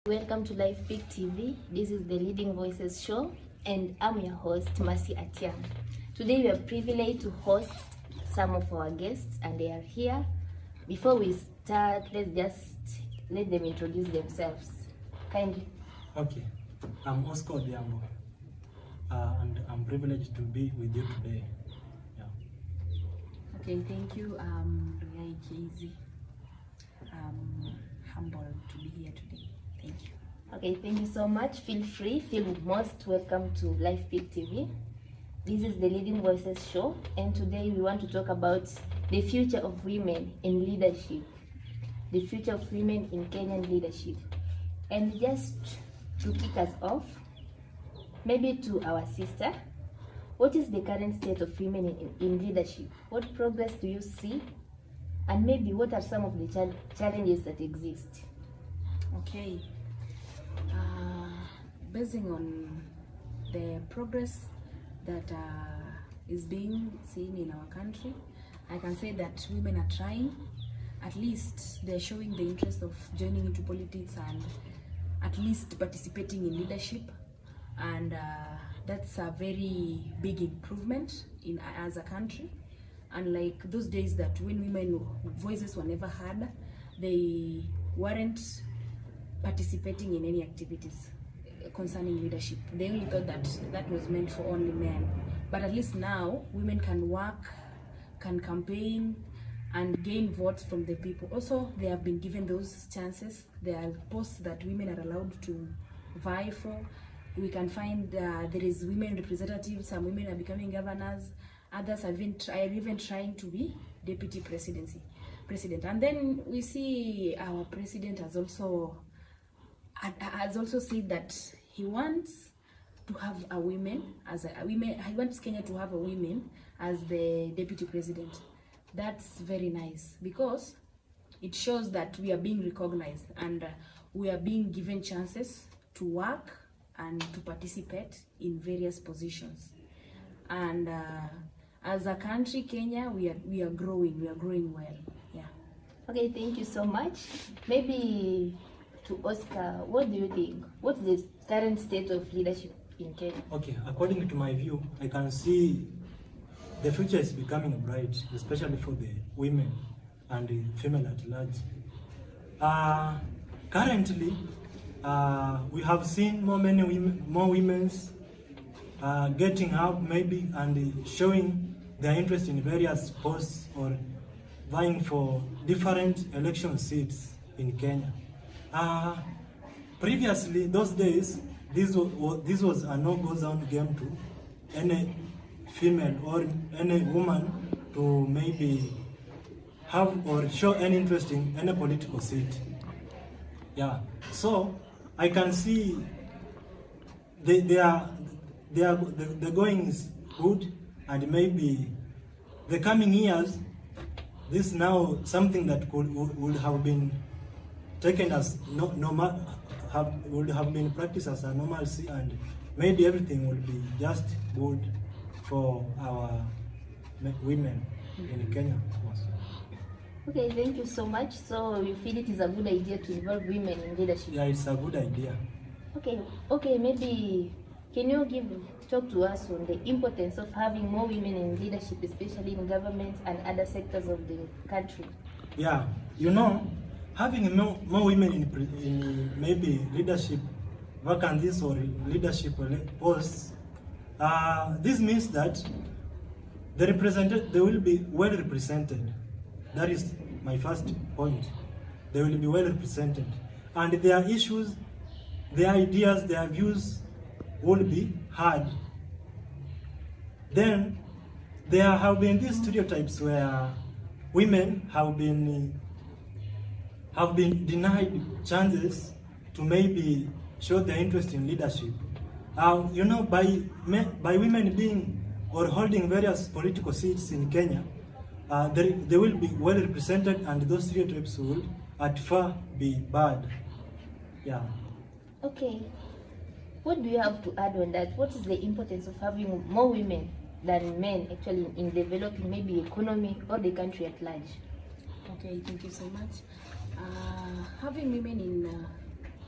Welcome to Life Peak TV. This is the Leading Voices show, and I'm your host, Mercy Atiam. Today we are privileged to host some of our guests, and they are here. Before we start, let's just let them introduce themselves. Kindly. Okay, I'm Oscar Odhiambo, and I'm privileged to be with you today. Okay, thank you. I'm Ruyai Kizi. I'm humbled to be here today. Thank you. Okay, thank you so much. Feel most welcome to Life Peak TV. This is the Leading Voices show, and today we want to talk about the future of women in leadership, the future of women in Kenyan leadership. And just to kick us off, maybe to our sister, what is the current state of women in leadership? What progress do you see? And maybe what are some of the challenges that exist? Okay. Basing on the progress that is being seen in our country, I can say that women are trying. At least they're showing the interest of joining into politics and at least participating in leadership. And that's a very big improvement as a country. Unlike those days that when women voices were never heard, they weren't participating in any activities concerning leadership. They only thought that that was meant for only men. But at least now, women can work, can campaign, and gain votes from the people. Also, they have been given those chances. There are posts that women are allowed to vie for. We can find there is women representatives. Some women are becoming governors. Others are even trying to be deputy president. And then we see our president has also said that he wants to have a woman he wants Kenya to have a woman as the deputy president. That's very nice because it shows that we are being recognized and we are being given chances to work and to participate in various positions. And as a country, Kenya, we are growing well. Yeah. Okay, thank you so much. Maybe to Oscar, what do you think? What's the current state of leadership in Kenya? Okay, according to my view, I can see the future is becoming bright, especially for the women and the female at large. Currently, we have seen more women getting up maybe and showing their interest in various posts or vying for different election seats in Kenya. Previously, those days, this was a no-go zone game to any female or any woman to maybe have or show any interest in any political seat. Yeah, so I can see the going is good, and maybe the coming years, this now something that would have been taken as would have been practiced as a normalcy, and maybe everything will be just good for our women in Kenya. Okay, thank you so much. So you feel it is a good idea to involve women in leadership? Yeah, it's a good idea. Okay, maybe can you talk to us on the importance of having more women in leadership, especially in government and other sectors of the country? Yeah, having more women in maybe leadership vacancies or leadership posts, this means that they will be well represented. That is my first point. They will be well represented, and their issues, their ideas, their views will be heard. Then there have been these stereotypes where women have been denied chances to maybe show their interest in leadership. By women being or holding various political seats in Kenya, they will be well represented, and those stereotypes will at far be bad. Yeah. Okay. What do you have to add on that? What is the importance of having more women than men actually in developing maybe economy or the country at large? Okay, thank you so much. Having women in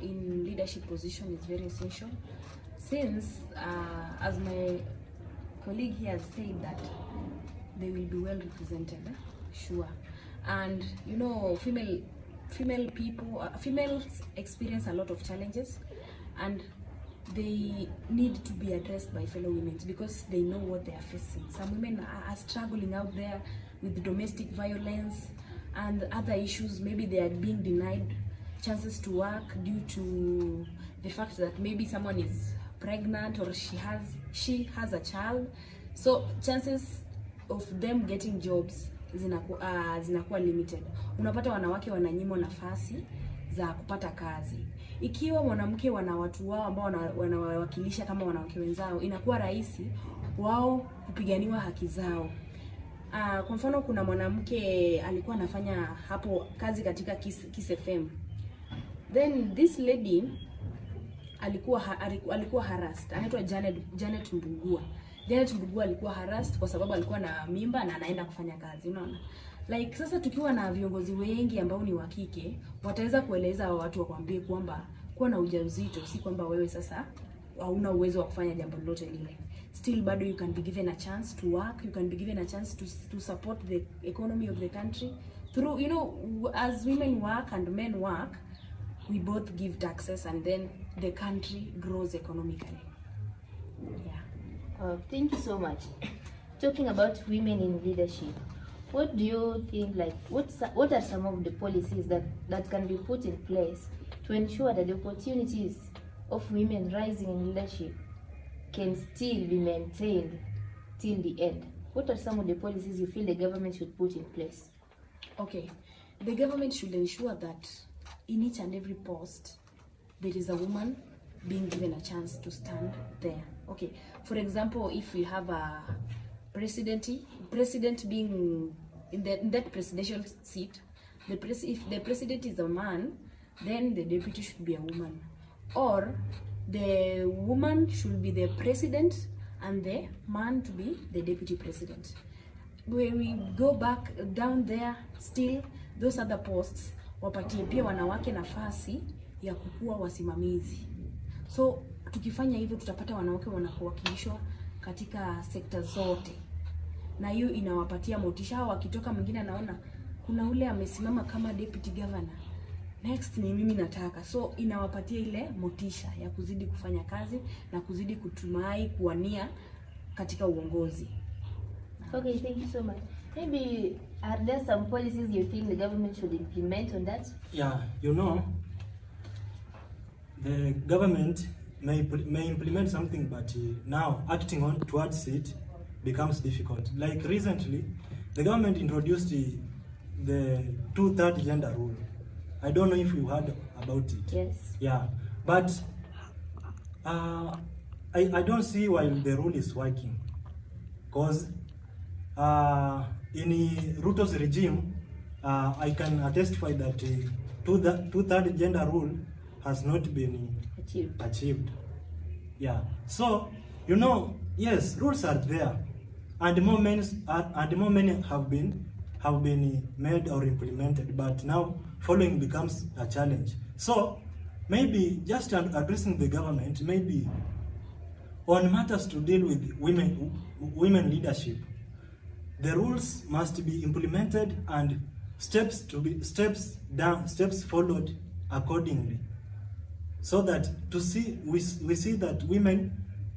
in leadership position is very essential, since as my colleague here has said that they will be well represented, sure. And you know, female people, females experience a lot of challenges, and they need to be addressed by fellow women because they know what they are facing. Some women are struggling out there with domestic violence and other issues. Maybe they are being denied chances to work due to the fact that maybe someone is pregnant or she has a child. So chances of them getting jobs zinakuwa limited. Unapata wanawake wananyimwa nafasi za kupata kazi. Ikiwa mwanamke wana watu wao ambao wanawakilisha kama wanawake wenzao, inakuwa rahisi wao kupiganiwa haki zao. Kwa mfano kuna mwanamke alikuwa anafanya hapo kazi katika Kiss FM. Then this lady alikuwa harassed. Anaitwa Janet Mbugua. Janet Mbugua alikuwa harassed kwa sababu alikuwa na mimba na anaenda kufanya kazi, unaona? Like sasa tukiwa na viongozi wengi ambao ni wa kike, wataweza kueleza watu wakwambie kwamba kuwa na ujauzito si kwamba wewe sasa hauna uwezo wa kufanya jambo lolote lile. Still bado you can be given a chance to work, you can be given a chance to support the economy of the country through, you know, as women work and men work, we both give taxes and then the country grows economically. Yeah. Thank you so much. Talking about women in leadership, what do you think, like, what are some of the policies that can be put in place to ensure that the opportunities of women rising in leadership can still be maintained till the end? What are some of the policies you feel the government should put in place? Okay, the government should ensure that in each and every post there is a woman being given a chance to stand there. Okay, for example, if we have a president being in that presidential seat, if the president is a man, then the deputy should be a woman, or the woman should be the president and the man to be the deputy president. When we go back down there, still those other posts wapatie pia wanawake nafasi ya kukua wasimamizi. So tukifanya hivyo tutapata wanawake wanakowakilishwa katika sekta zote, na hiyo inawapatia motisha. Hao wakitoka mwingine anaona kuna ule amesimama kama deputy governor, next ni mimi nataka. So inawapatia ile motisha ya kuzidi kufanya kazi na kuzidi kutumai kuwania katika uongozi. Okay, thank you so much. Maybe are there some policies you think the government should implement on that? Yeah, you know, the government may implement something, but now acting on towards it becomes difficult. Like recently, the government introduced the 2/3 gender rule. I don't know if you heard about it. Yes. Yeah, but I don't see why the rule is working, because in Ruto's regime, I can testify that 2/3 gender rule has not been achieved. Yeah. So you know, yes, rules are there, and more men have been made or implemented, but now following becomes a challenge. So maybe just addressing the government, maybe on matters to deal with women leadership, the rules must be implemented and steps followed accordingly, so that we see that women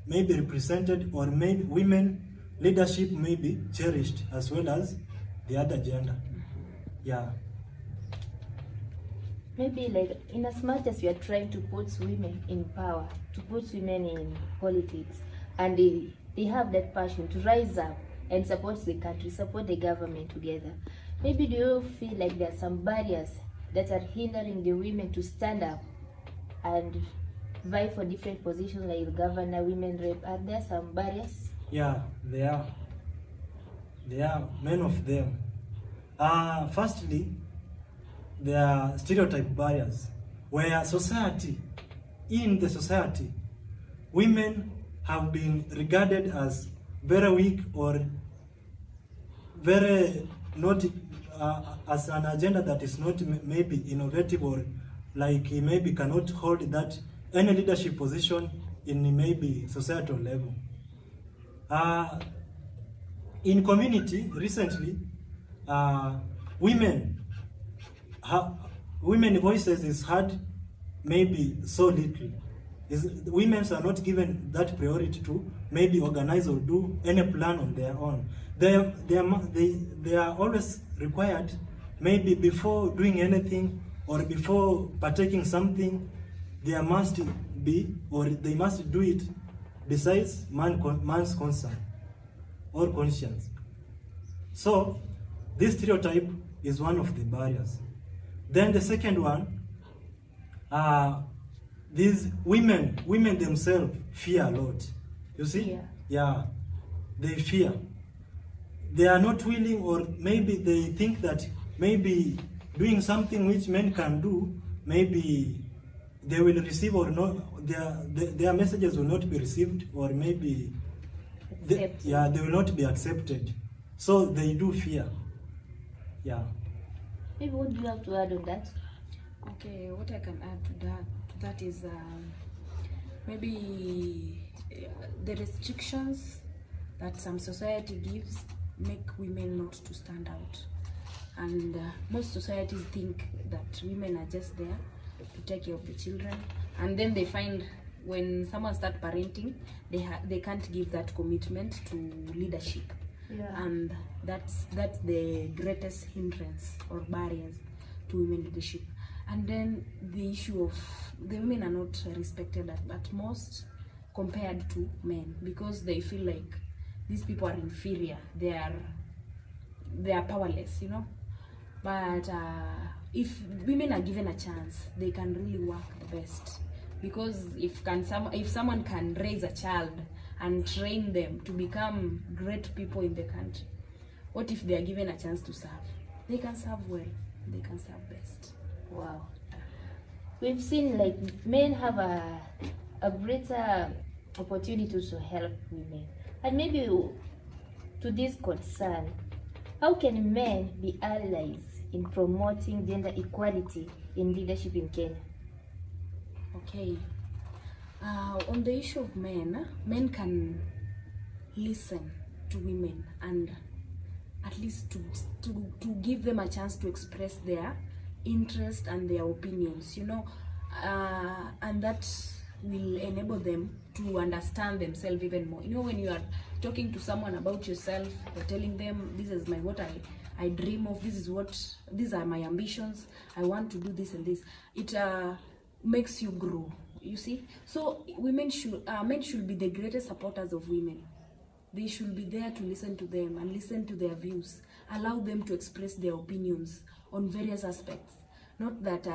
may be represented, or women leadership may be cherished as well as the other gender. Yeah. Maybe like in as much as we are trying to put women in power, to put women in politics, and they have that passion to rise up and support the country, support the government together, maybe do you feel like there are some barriers that are hindering the women to stand up and vie for different positions like governor, women rep? Are there some barriers? Yeah, there are many of them. Firstly, there are stereotype barriers where in the society, women have been regarded as very weak or very not as an agenda that is not maybe innovative like he maybe cannot hold that any leadership position in maybe societal level. In community recently, women voices is heard maybe so little. Women are not given that priority to maybe organize or do any plan on their own. They are always required, maybe before doing anything or before partaking something, there must be, or they must do it besides man's concern or conscience. So this stereotype is one of the barriers. Then the second one, these women themselves fear a lot. You see? Yeah, they fear. They are not willing, or maybe they think that maybe doing something which men can do, maybe they will receive or not, their messages will not be received, or maybe they will not be accepted. So they do fear. Yeah. Maybe what do you have to add on that? Okay, what I can add to that is maybe the restrictions that some society gives make women not to stand out, and most societies think that women are just there to take care of the children, and then they find when someone starts parenting, they can't give that commitment to leadership. Yeah. And that's the greatest hindrance or barriers to women leadership. And then the issue of the women are not respected at most compared to men, because they feel like these people are inferior, they are powerless, you know. But if women are given a chance, they can really work the best, because if someone can raise a child and train them to become great people in the country, what if they are given a chance to serve? They can serve well, they can serve best. Wow. We've seen like men have a greater opportunity to help women. And maybe to this concern, how can men be allies in promoting gender equality in leadership in Kenya? Okay. On the issue of men can listen to women and at least to give them a chance to express their interest and their opinions, you know, and that will enable them to understand themselves even more. You know, when you are talking to someone about yourself, you're telling them, this is what I dream of, these are my ambitions, I want to do this and this. It makes you grow, you see. So men should be the greatest supporters of women. They should be there to listen to them and listen to their views, allow them to express their opinions on various aspects. Not that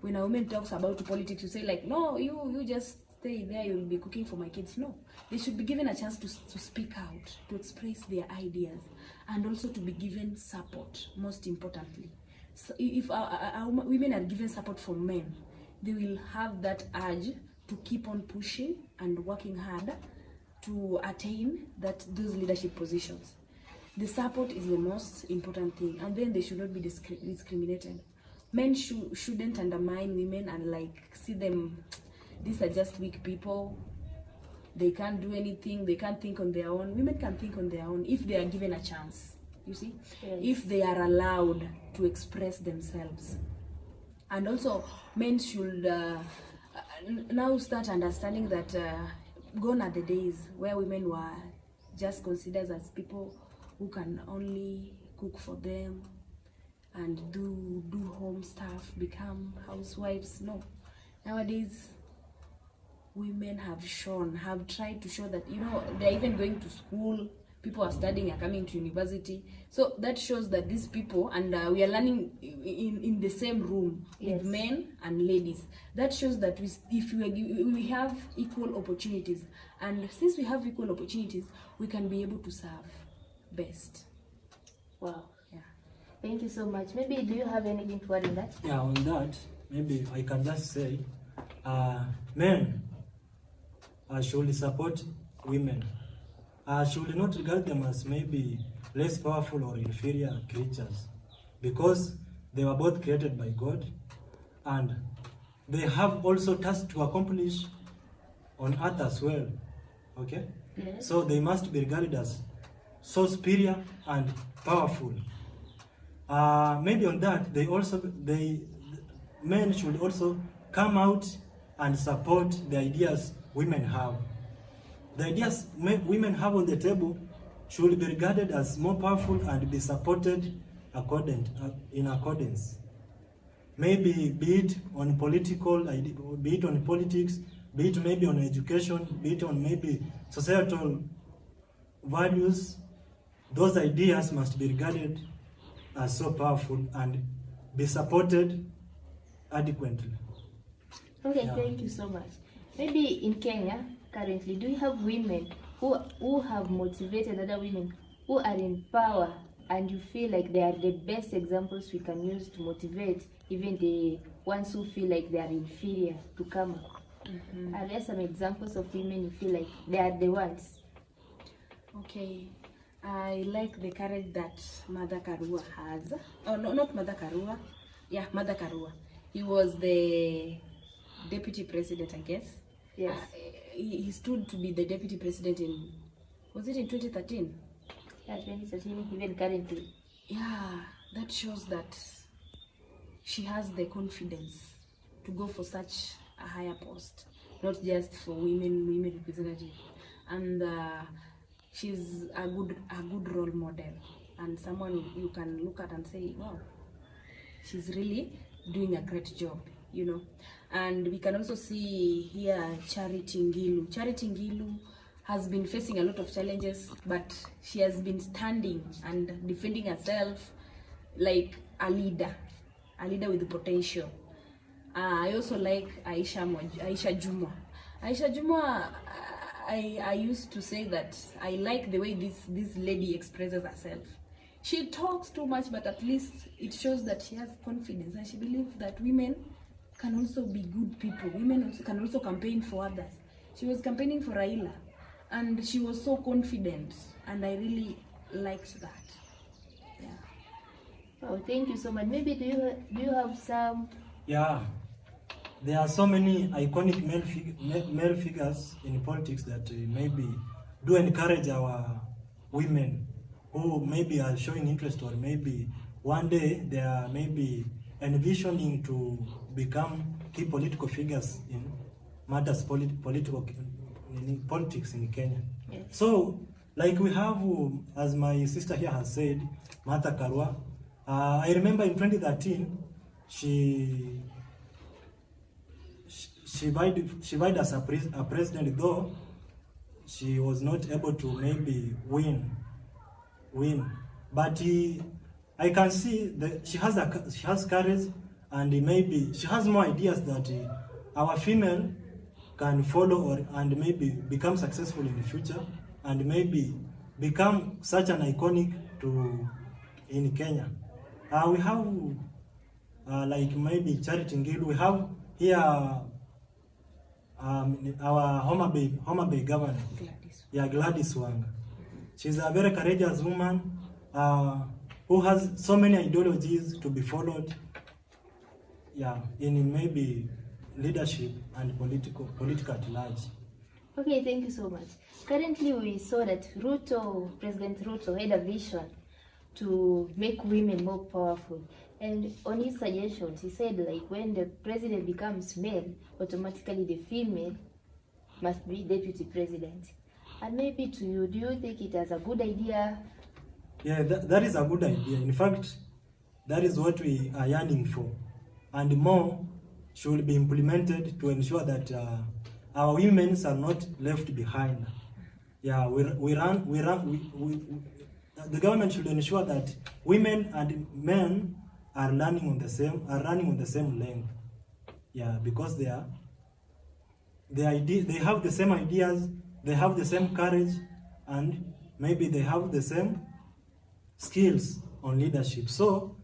when a woman talks about politics, you say like, no, you just stay there, you'll be cooking for my kids. No, they should be given a chance to speak out, to express their ideas, and also to be given support, most importantly. So if our women are given support from men, they will have that urge to keep on pushing and working hard to attain those leadership positions. The support is the most important thing, and then they should not be discriminated. Men shouldn't undermine women and like see them, these are just weak people, they can't do anything, they can't think on their own. Women can think on their own if they are given a chance, you see. Yes. If they are allowed to express themselves. And also men should now start understanding that gone are the days where women were just considered as people who can only cook for them and do home stuff, become housewives. No, nowadays women have tried to show that, you know, they're even going to school, people are studying, are coming to university. So that shows that these people, and we are learning in the same room. Yes. With men and ladies. That shows that we have equal opportunities, and since we have equal opportunities, we can be able to serve best. Wow. Yeah. Thank you so much. Maybe do you have anything to add on that? Yeah, on that, maybe I can just say, men should support women. Should not regard them as maybe less powerful or inferior creatures, because they were both created by God, and they have also tasks to accomplish on earth as well. Okay? Yes. So they must be regarded as so superior and powerful. Maybe on that, men should also come out and support the ideas women have. The ideas women have on the table should be regarded as more powerful and be supported in accordance. Maybe be it on political, be it on politics, be it maybe on education, be it on maybe societal values. Those ideas must be regarded as so powerful and be supported adequately. Okay, Yeah. thank you so much. Maybe in Kenya, currently, do you have women who have motivated other women who are in power and you feel like they are the best examples we can use to motivate even the ones who feel like they are inferior to come up? Are there some examples of women you feel like they are the ones? Okay, I like the courage that Mother Karua has. Oh, no, not Mother Karua. Yeah, Mother Karua. He was the deputy president, I guess. Yes. He stood to be the deputy president was it in 2013? Yeah, 2013, even currently. Yeah, that shows that she has the confidence to go for such a higher post, not just for women representative. And she's a good role model and someone you can look at and say, wow, she's really doing a great job, you know. And we can also see here Charity Ngilu. Charity Ngilu has been facing a lot of challenges, but she has been standing and defending herself like a leader with potential. I also like Aisha Juma. Aisha Juma, I used to say that I like the way this lady expresses herself. She talks too much, but at least it shows that she has confidence and she believes that women can also be good people. Women also can also campaign for others. She was campaigning for Raila and she was so confident and I really liked that. Yeah. Oh, thank you so much. Maybe do you have some? Yeah, there are so many iconic male figures in politics that maybe do encourage our women who maybe are showing interest, or maybe one day they are maybe envisioning to become key political figures in matters politics in Kenya. Yes. So, like we have, as my sister here has said, Martha Karua. I remember in 2013, she vied as a president, though she was not able to maybe win. But I can see that she has courage, and maybe she has more ideas that our female can follow and maybe become successful in the future, and maybe become such an iconic in Kenya. We have like maybe Charity Ngilu. We have here our Homa Bay governor. Gladys. Yeah, Gladys Wanga. She's a very courageous woman who has so many ideologies to be followed. Yeah, in maybe leadership and political at large. Okay, thank you so much. Currently, we saw that President Ruto had a vision to make women more powerful. And on his suggestions, he said like when the president becomes male, automatically the female must be deputy president. And maybe to you, do you think it as a good idea? Yeah, that is a good idea. In fact, that is what we are yearning for. And more should be implemented to ensure that our women are not left behind. Yeah, the government should ensure that women and men are running on the same length. Yeah, because they have the same ideas, they have the same courage, and maybe they have the same skills on leadership. So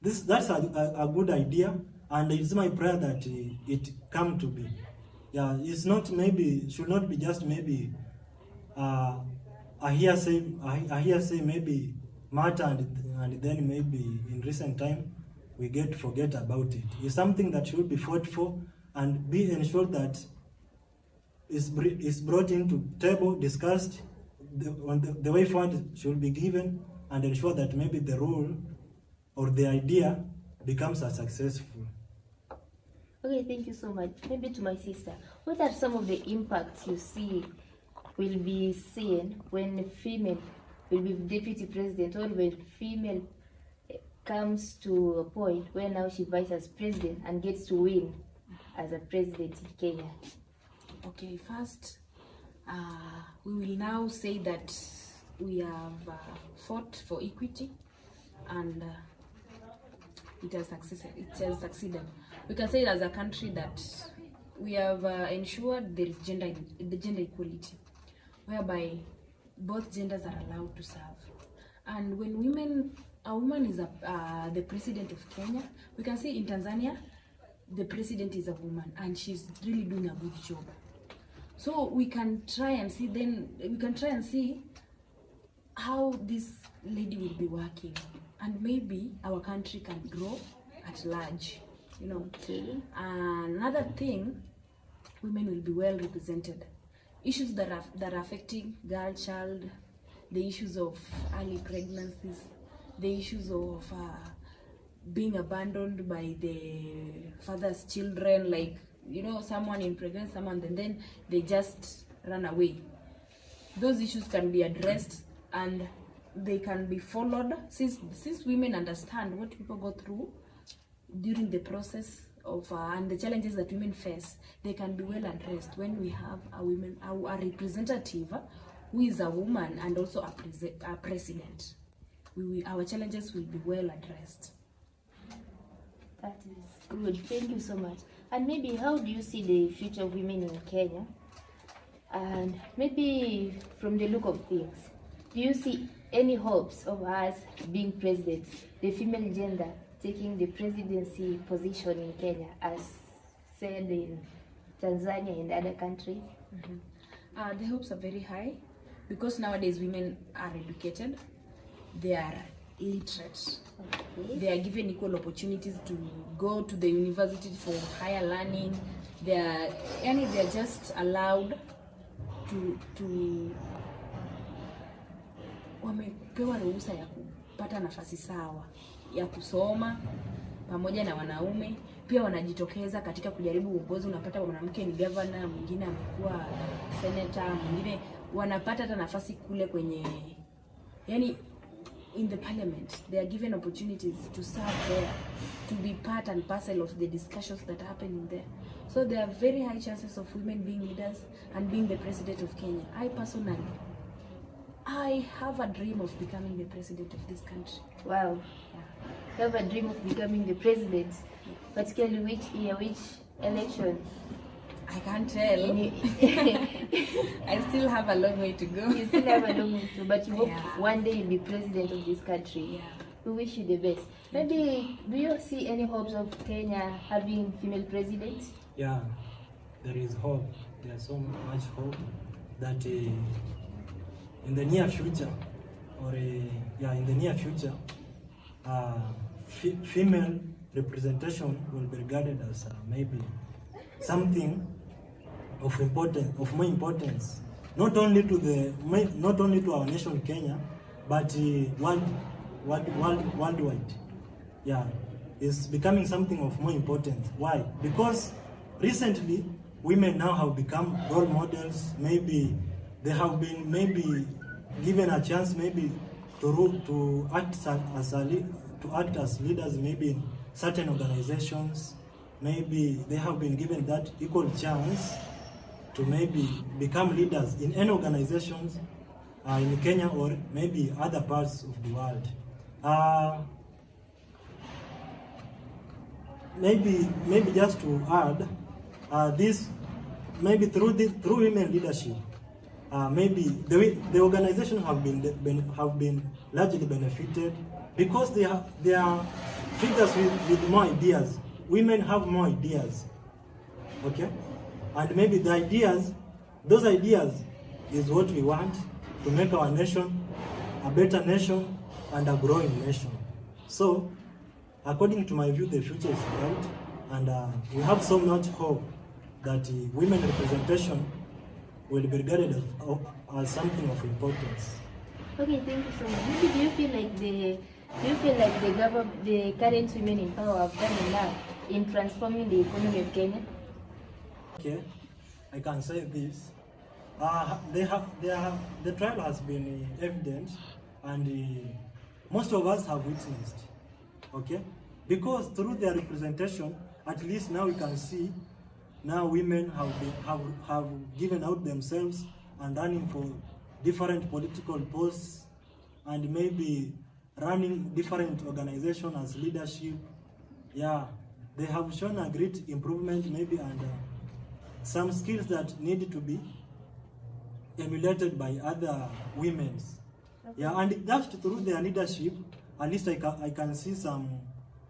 that's a good idea, and it's my prayer that it come to be. Yeah, it's not maybe should not be just maybe a hearsay maybe matter, and then maybe in recent time we forget about it. It's something that should be fought for, and be ensured that is brought into table, discussed, the way forward should be given, and ensure that maybe the rule or the idea becomes a successful. Okay, thank you so much. Maybe to my sister, what are some of the impacts you see will be seen when a female will be deputy president, or when female comes to a point where now she vies as president and gets to win as a president in Kenya? Okay, first, we will now say that we have fought for equity, and it has succeeded. We can say as a country that we have ensured there is gender equality, whereby both genders are allowed to serve. And when a woman is the president of Kenya, we can say in Tanzania, the president is a woman, and she's really doing a good job. So we can try and see how this lady will be working, and maybe our country can grow at large, you know. Okay. Another thing, women will be well represented. Issues that are affecting girl child, the issues of early pregnancies, the issues of being abandoned by the father's children, like, you know, someone impregnates someone and then they just run away. Those issues can be addressed, and they can be followed, since women understand what people go through during the process of and the challenges that women face. They can be well addressed when we have a representative who is a woman and also a president. Our challenges will be well addressed. That is good. Thank you so much. And maybe how do you see the future of women in Kenya? And maybe from the look of things, do you see any hopes of us being president, the female gender taking the presidency position in Kenya, as said in Tanzania and other countries? Mm-hmm. The hopes are very high, because nowadays women are educated, they are literate. Okay. They are given equal opportunities to go to the university for higher learning. They are just allowed to wamepewa ruhusa ya kupata nafasi sawa ya kusoma pamoja na wanaume. Pia wanajitokeza katika kujaribu uongozi. Unapata mwanamke ni governor, mwingine amekuwa senator, mwingine wanapata hata nafasi kule kwenye, yani in the parliament. They are given opportunities to serve there, to be part and parcel of the discussions that happen in there. So there are very high chances of women being leaders and being the president of Kenya. I have a dream of becoming the president of this country. Wow. Yeah. You have a dream of becoming the president, particularly which year, which election? I can't tell. I still have a long way to go. You still have a long way to go, but you hope Yeah. one day you'll be president of this country. Yeah. We wish you the best. Maybe, do you see any hopes of Kenya having female presidents? Yeah, there is hope. There's so much hope that in the near future, female representation will be regarded as maybe something of more importance, not only to our nation Kenya, but worldwide. Yeah, it's becoming something of more importance. Why? Because recently women now have become role models. Maybe they have been given a chance to act as leaders, maybe in certain organizations. Maybe they have been given that equal chance to maybe become leaders in any organizations in Kenya or maybe other parts of the world. Maybe just to add, this maybe through women leadership, maybe the organization have been largely benefited because they are figures with more ideas. Women have more ideas, okay, and maybe those ideas is what we want to make our nation a better nation and a growing nation. So, according to my view, the future is bright, and we have so much hope that women representation will be regarded as something of importance. Okay, thank you so much. Maybe do you feel like the current women in power have done enough in transforming the economy of Kenya? Okay, I can say this. The trial has been evident, and most of us have witnessed. Okay, because through their representation, at least now we can see now women have given out themselves and running for different political posts, and maybe running different organizations as leadership. Yeah, they have shown a great improvement maybe, and some skills that need to be emulated by other women. Okay. Yeah, and just through their leadership, at least I can see some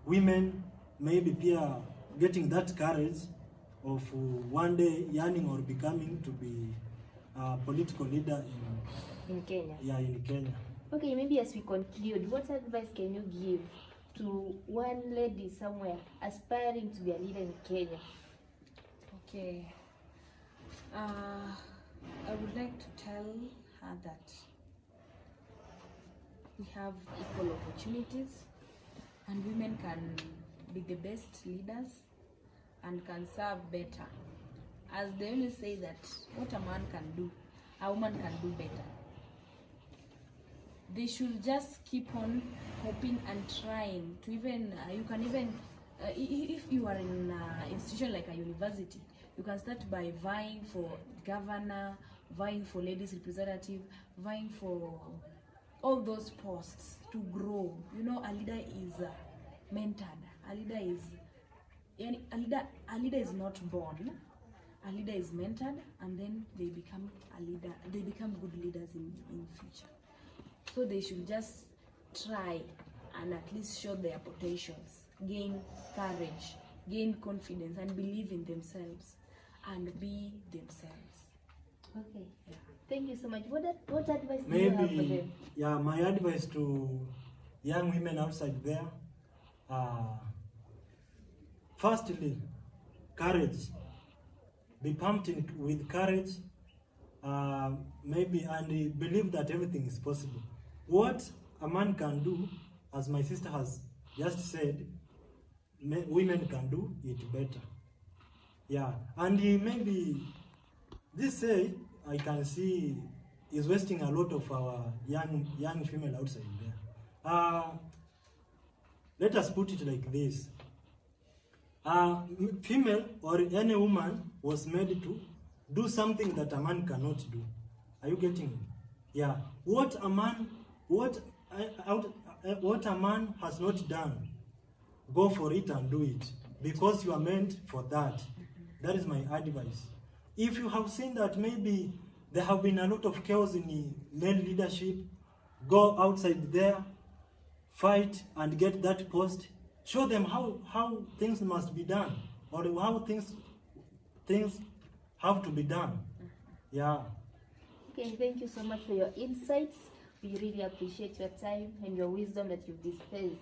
women maybe peer getting that courage of one day yearning or becoming to be a political leader in Kenya. Yeah, in Kenya. Okay, maybe as we conclude, what advice can you give to one lady somewhere aspiring to be a leader in Kenya? Okay. I would like to tell her that we have equal opportunities, and women can be the best leaders and can serve better. As they always say that what a man can do, a woman can do better. They should just keep on hoping and trying to even, you can even, if you are in an institution like a university, you can start by vying for governor, vying for ladies representative, vying for all those posts to grow. You know, a leader is mentored. A leader is not born. A leader is mentored, and then they become a leader. They become good leaders in future. So they should just try and at least show their potentials, gain courage, gain confidence, and believe in themselves, and be themselves. Okay. Yeah. Thank you so much. What advice do you have for them? Yeah, my advice to young women outside there, firstly, courage. Be pumped with courage, maybe, and believe that everything is possible. What a man can do, as my sister has just said, women can do it better. Yeah, and maybe this say I can see is wasting a lot of our young female outside there. Let us put it like this. Female or any woman was made to do something that a man cannot do. Are you getting it? Yeah. What a man has not done, go for it and do it, because you are meant for that. That is my advice. If you have seen that maybe there have been a lot of chaos in male leadership, go outside there, fight and get that post. Show them how things must be done, or how things have to be done. Yeah. Okay, thank you so much for your insights. We really appreciate your time and your wisdom that you've displayed.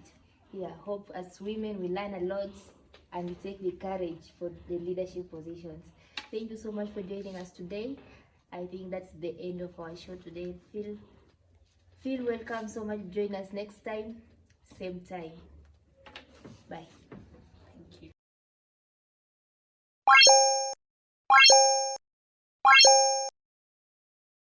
Yeah, hope as women we learn a lot and we take the courage for the leadership positions. Thank you so much for joining us today. I think that's the end of our show today. Feel welcome so much. Join us next time, same time. Bye. Thank you.